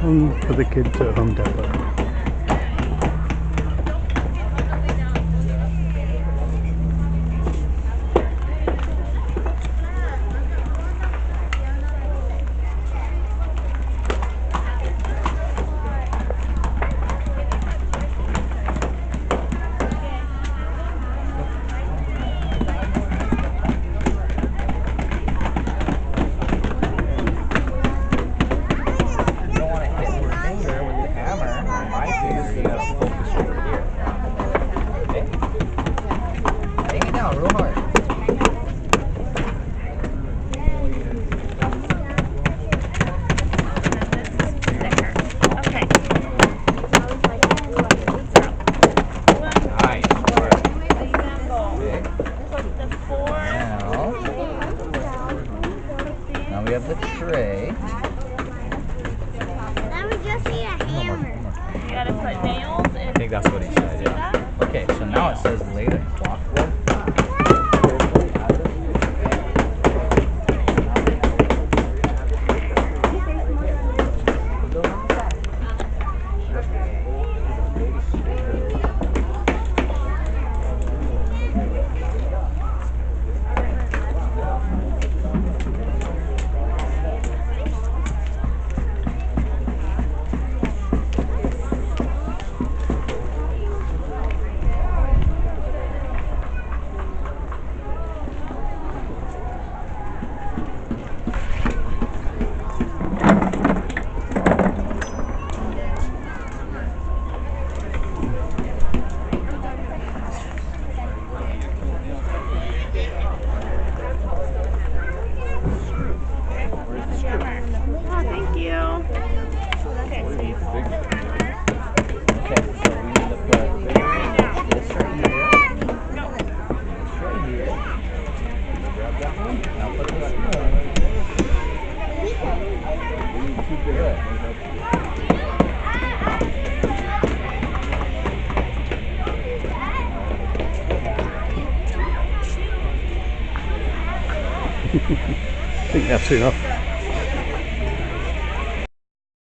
Home for the kids at Home Depot. Now we have the tray. Now we just need a hammer. You gotta put nails in. I think that's what he said, yeah. Okay, so now it says lay the clockwork. I think that's enough.